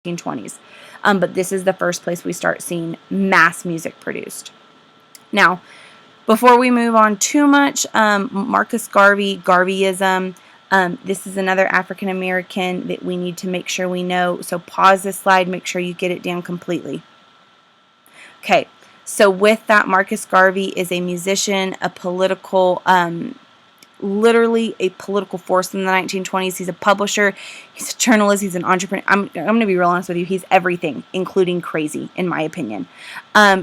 1920s. But this is the first place we start seeing mass music produced. Now, before we move on too much, Marcus Garvey, Garveyism, this is another African American that we need to make sure we know. So pause this slide, make sure you get it down completely. Okay, so with that, Marcus Garvey is a musician, a political, literally a political force in the 1920s. He's a publisher, he's a journalist, he's an entrepreneur. I'm going to be real honest with you. He's everything, including crazy, in my opinion.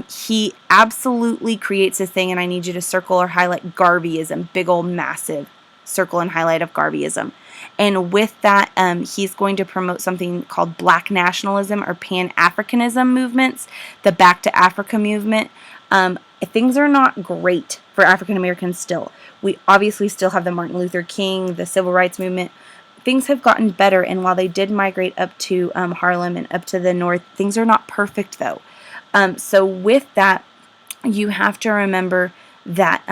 He absolutely creates this thing, and I need you to circle or highlight Garveyism, big old massive circle and highlight of Garveyism. And with that, he's going to promote something called Black nationalism or Pan-Africanism movements, the Back to Africa movement. Things are not great for African Americans still. We obviously still have the Martin Luther King, the Civil Rights Movement. Things have gotten better, and while they did migrate up to Harlem and up to the north, things are not perfect though. So with that, you have to remember that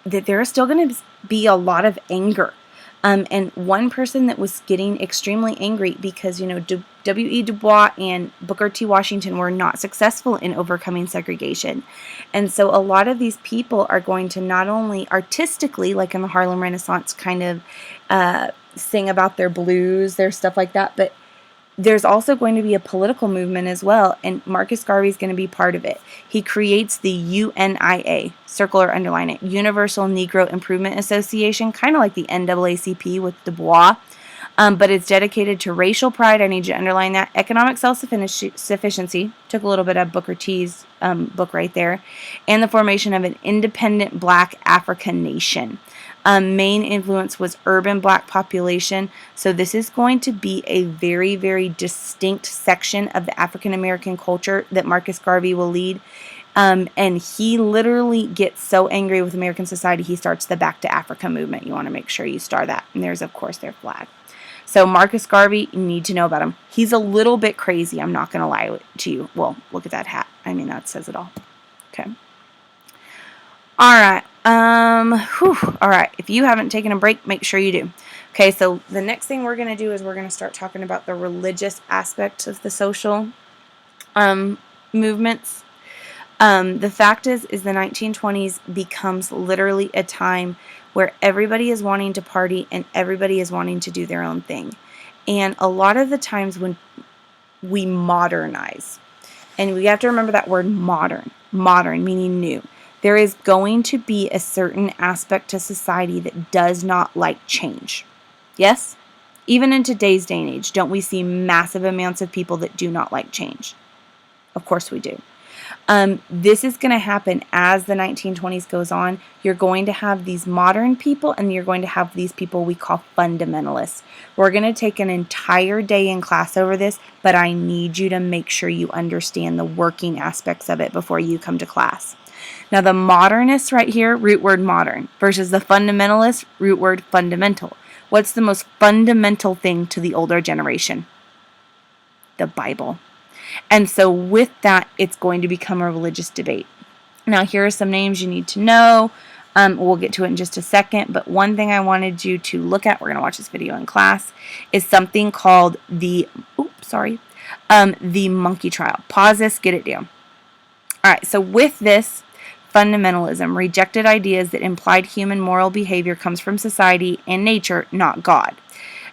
that there is still going to be a lot of anger. And one person that was getting extremely angry because, W.E. Du Bois and Booker T. Washington were not successful in overcoming segregation. And so a lot of these people are going to not only artistically, like in the Harlem Renaissance, kind of sing about their blues, their stuff like that, but there's also going to be a political movement as well, and Marcus Garvey is going to be part of it. He creates the UNIA, circle or underline it, Universal Negro Improvement Association, kind of like the NAACP with Du Bois, but it's dedicated to racial pride. I need you to underline that. Economic self-sufficiency, took a little bit of Booker T's book right there, and the formation of an independent Black African nation. Main influence was urban Black population. So this is going to be a very, very distinct section of the African American culture that Marcus Garvey will lead. And he literally gets so angry with American society, he starts the Back to Africa movement. You want to make sure you star that. And there's, of course, their flag. So Marcus Garvey, you need to know about him. He's a little bit crazy. I'm not going to lie to you. Well, look at that hat. I mean, that says it all. Okay. All right. All right. If you haven't taken a break, make sure you do. Okay, so the next thing we're going to do is we're going to start talking about the religious aspects of the social movements. The fact is the 1920s becomes literally a time where everybody is wanting to party and everybody is wanting to do their own thing. And a lot of the times when we modernize, and we have to remember that word modern meaning new. There is going to be a certain aspect to society that does not like change. Yes? Even in today's day and age, don't we see massive amounts of people that do not like change? Of course we do. This is going to happen as the 1920s goes on. You're going to have these modern people and you're going to have these people we call fundamentalists. We're going to take an entire day in class over this, but I need you to make sure you understand the working aspects of it before you come to class. Now the modernists right here, root word modern, versus the fundamentalists, root word fundamental. What's the most fundamental thing to the older generation? The Bible. And so with that, it's going to become a religious debate. Now here are some names you need to know. We'll get to it in just a second, but one thing I wanted you to look at, we're going to watch this video in class, is something called the monkey trial. Pause this, get it down. All right, so with this, fundamentalism rejected ideas that implied human moral behavior comes from society and nature, not God.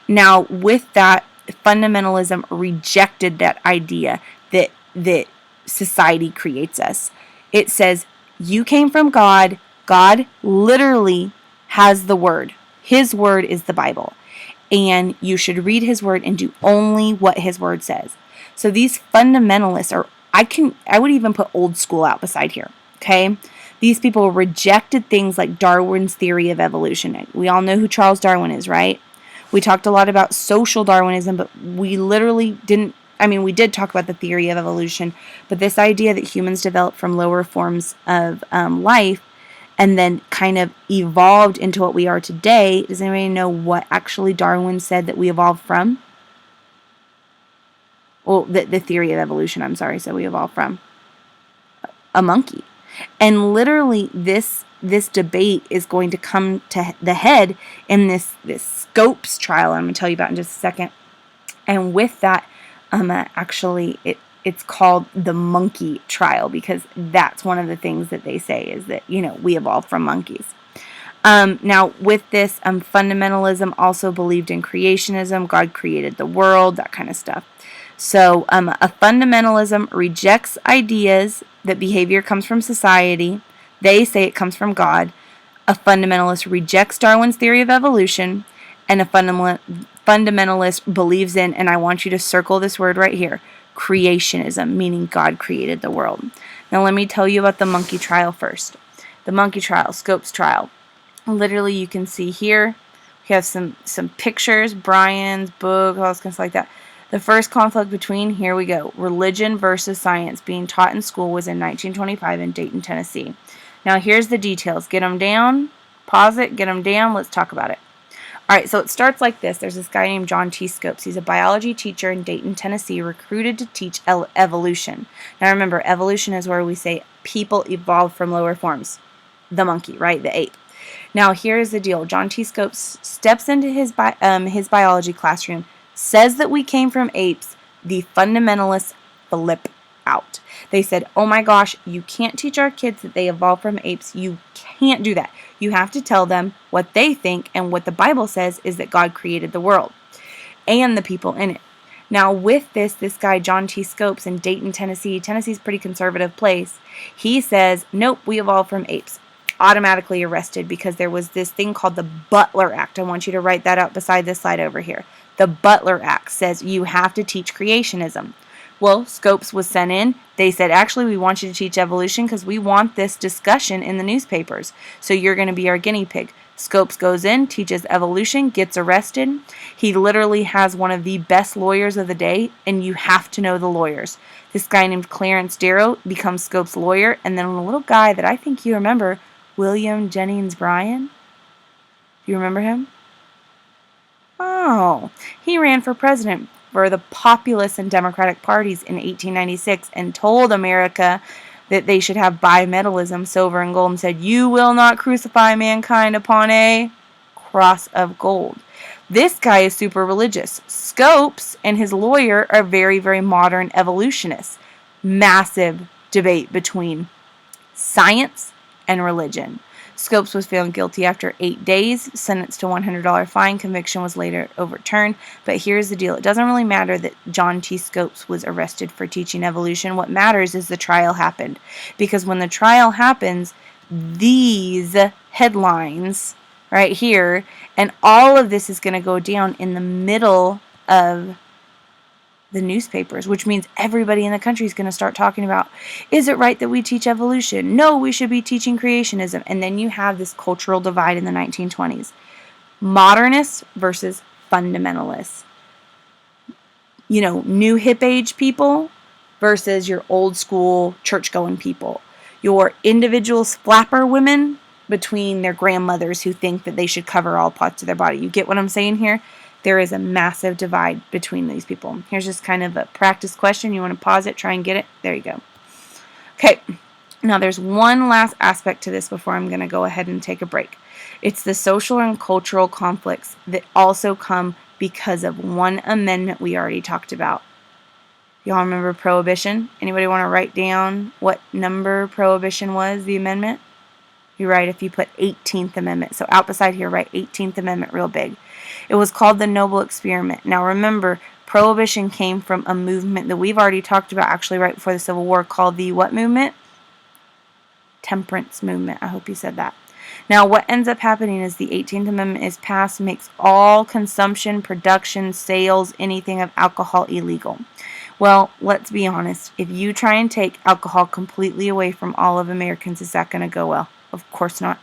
Now, with that, fundamentalism rejected that idea that society creates us. It says, you came from God. God literally has the word. His word is the Bible. And you should read his word and do only what his word says. So these fundamentalists are, I would even put old school out beside here. Okay? These people rejected things like Darwin's theory of evolution. We all know who Charles Darwin is, right? We talked a lot about social Darwinism, but we literally didn't, we did talk about the theory of evolution, but this idea that humans developed from lower forms of life and then kind of evolved into what we are today. Does anybody know what actually Darwin said that we evolved from? Well, the theory of evolution, I'm sorry, so we evolved from a monkey. And literally this debate is going to come to the head in this Scopes trial. I'm going to tell you about in just a second. And with that, actually, it's called the monkey trial, because that's one of the things that they say is that, we evolved from monkeys. Now, with this, fundamentalism also believed in creationism, God created the world, that kind of stuff. So, a fundamentalism rejects ideas that behavior comes from society. They say it comes from God. A fundamentalist rejects Darwin's theory of evolution, and a fundamentalist believes in, and I want you to circle this word right here, creationism, meaning God created the world. Now, let me tell you about the monkey trial first. The monkey trial, Scopes trial. Literally, you can see here, we have some pictures, Brian's book, all this kind of stuff like that. The first conflict between, here we go, religion versus science being taught in school was in 1925 in Dayton, Tennessee. Now, here's the details. Get them down, pause it, get them down, let's talk about it. All right, so it starts like this. There's this guy named John T. Scopes. He's a biology teacher in Dayton, Tennessee, recruited to teach evolution. Now, remember, evolution is where we say people evolved from lower forms. The monkey, right? The ape. Now, here's the deal. John T. Scopes steps into his biology classroom, says that we came from apes. The fundamentalists flip out. They said, oh my gosh, you can't teach our kids that they evolved from apes. You can't do that. You have to tell them what they think, and what the Bible says is that God created the world and the people in it. Now, with this guy, John T. Scopes in Dayton, Tennessee, Tennessee's a pretty conservative place, he says, nope, we evolved from apes. Automatically arrested, because there was this thing called the Butler Act. I want you to write that out beside this slide over here. The Butler Act says you have to teach creationism. Well, Scopes was sent in. They said, actually, we want you to teach evolution because we want this discussion in the newspapers. So you're going to be our guinea pig. Scopes goes in, teaches evolution, gets arrested. He literally has one of the best lawyers of the day, and you have to know the lawyers. This guy named Clarence Darrow becomes Scopes' lawyer, and then a little guy that I think you remember, William Jennings Bryan. Do you remember him? Oh, he ran for president for the populist and Democratic parties in 1896 and told America that they should have bimetallism, silver and gold, and said, you will not crucify mankind upon a cross of gold. This guy is super religious. Scopes and his lawyer are very, very modern evolutionists. Massive debate between science and religion. Scopes was found guilty after 8 days, sentenced to $100 fine. Conviction was later overturned. But here's the deal. It doesn't really matter that John T. Scopes was arrested for teaching evolution. What matters is the trial happened. Because when the trial happens, these headlines right here, and all of this is going to go down in the middle of the newspapers, which means everybody in the country is going to start talking about, is it right that we teach evolution? No, we should be teaching creationism. And then you have this cultural divide in the 1920s. Modernists versus fundamentalists. New hip age people versus your old school church-going people. Your individual flapper women between their grandmothers who think that they should cover all parts of their body. You get what I'm saying here? There is a massive divide between these people. Here's just kind of a practice question. You want to pause it, try and get it. There you go. Okay, now there's one last aspect to this before I'm going to go ahead and take a break. It's the social and cultural conflicts that also come because of one amendment we already talked about. Y'all remember Prohibition? Anybody want to write down what number Prohibition was, the amendment? You're right, if you put 18th Amendment. So out beside here, write 18th Amendment real big. It was called the Noble Experiment. Now remember, Prohibition came from a movement that we've already talked about actually right before the Civil War called the what movement? Temperance movement. I hope you said that. Now what ends up happening is the 18th Amendment is passed, makes all consumption, production, sales, anything of alcohol illegal. Well, let's be honest. If you try and take alcohol completely away from all of Americans, is that going to go well? Of course not.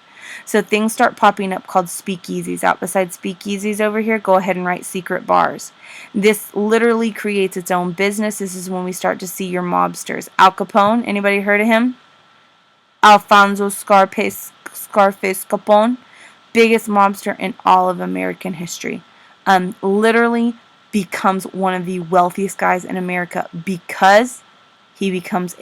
So things start popping up called speakeasies. Out beside speakeasies over here, go ahead and write secret bars. This literally creates its own business. This is when we start to see your mobsters. Al Capone, anybody heard of him? Alfonso Scarface Capone, biggest mobster in all of American history. Literally becomes one of the wealthiest guys in America because he becomes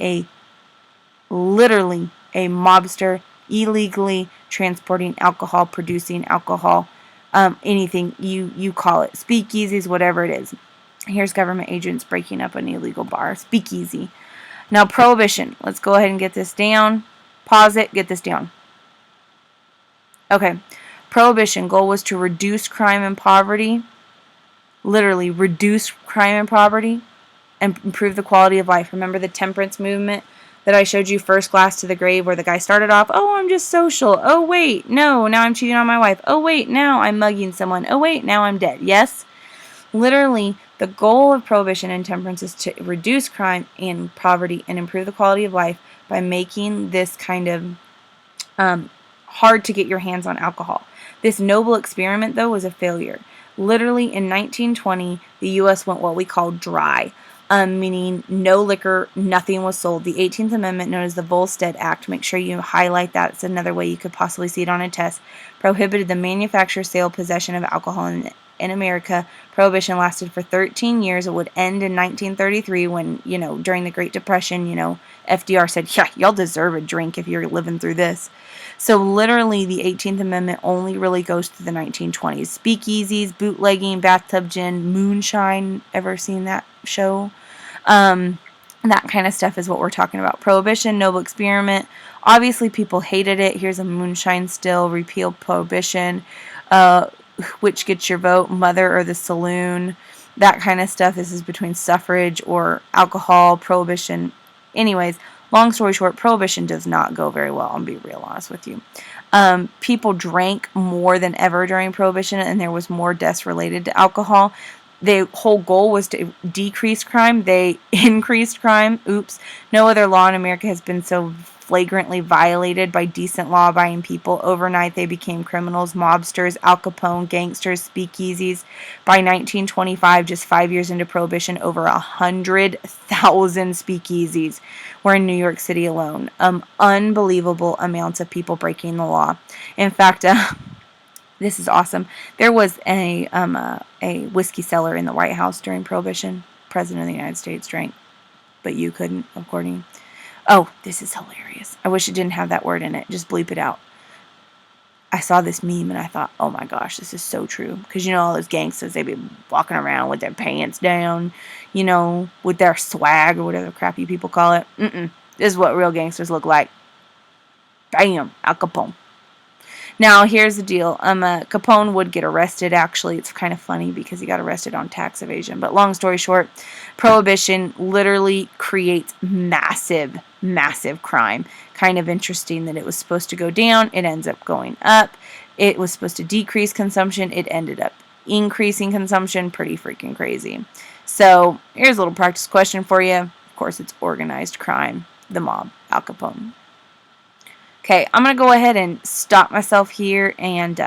literally a mobster, illegally transporting alcohol, producing alcohol, anything you call it, speakeasies, whatever it is. Here's government agents breaking up an illegal bar. Speakeasy. Now, prohibition. Let's go ahead and get this down. Pause it. Get this down. Okay. Prohibition. Goal was to reduce crime and poverty. Literally, reduce crime and poverty and improve the quality of life. Remember the temperance movement that I showed you, First Glass to the Grave, where the guy started off, oh, I'm just social. Oh, wait, no, now I'm cheating on my wife. Oh, wait, now I'm mugging someone. Oh, wait, now I'm dead. Yes? Literally, the goal of prohibition and temperance is to reduce crime and poverty and improve the quality of life by making this kind of hard to get your hands on alcohol. This noble experiment, though, was a failure. Literally, in 1920, the U.S. went what we call dry, meaning no liquor, nothing was sold. The 18th Amendment, known as the Volstead Act, make sure you highlight that. It's another way you could possibly see it on a test, prohibited the manufacture, sale, possession of alcohol in America. Prohibition lasted for 13 years. It would end in 1933 when, during the Great Depression, FDR said, yeah, y'all deserve a drink if you're living through this. So literally the 18th Amendment only really goes to the 1920s. Speakeasies, bootlegging, bathtub gin, moonshine. Ever seen that show? That kind of stuff is what we're talking about. Prohibition, noble experiment. Obviously people hated it. Here's a moonshine still. Repeal prohibition. Which gets your vote? Mother or the saloon? That kind of stuff. This is between suffrage or alcohol, prohibition. Anyways, long story short, prohibition does not go very well. I'll be real honest with you. People drank more than ever during prohibition, and there was more deaths related to alcohol. The whole goal was to decrease crime. They increased crime. Oops. No other law in America has been so flagrantly violated by decent law-abiding people. Overnight, they became criminals, mobsters, Al Capone, gangsters, speakeasies. By 1925, just 5 years into Prohibition, over 100,000 speakeasies were in New York City alone. Unbelievable amounts of people breaking the law. In fact, this is awesome. There was a whiskey cellar in the White House during Prohibition. President of the United States drank, but you couldn't, according. Oh, this is hilarious. I wish it didn't have that word in it. Just bleep it out. I saw this meme and I thought, oh my gosh, this is so true. Because all those gangsters, they be walking around with their pants down, with their swag or whatever crap you people call it. This is what real gangsters look like. Bam, Al Capone. Now, here's the deal. Capone would get arrested, actually. It's kind of funny because he got arrested on tax evasion. But long story short, Prohibition literally creates massive, massive crime. Kind of interesting that it was supposed to go down. It ends up going up. It was supposed to decrease consumption. It ended up increasing consumption. Pretty freaking crazy. So, here's a little practice question for you. Of course, it's organized crime. The mob. Al Capone. Okay, I'm going to go ahead and stop myself here, and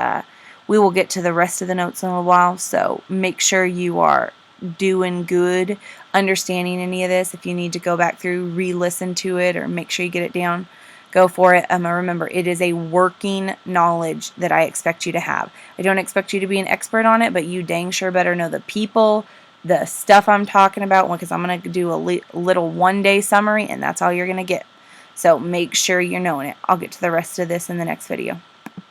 we will get to the rest of the notes in a while. So make sure you are doing good, understanding any of this. If you need to go back through, re-listen to it, or make sure you get it down, go for it. Remember, it is a working knowledge that I expect you to have. I don't expect you to be an expert on it, but you dang sure better know the people, the stuff I'm talking about, because I'm going to do a little one-day summary, and that's all you're going to get. So make sure you're knowing it. I'll get to the rest of this in the next video.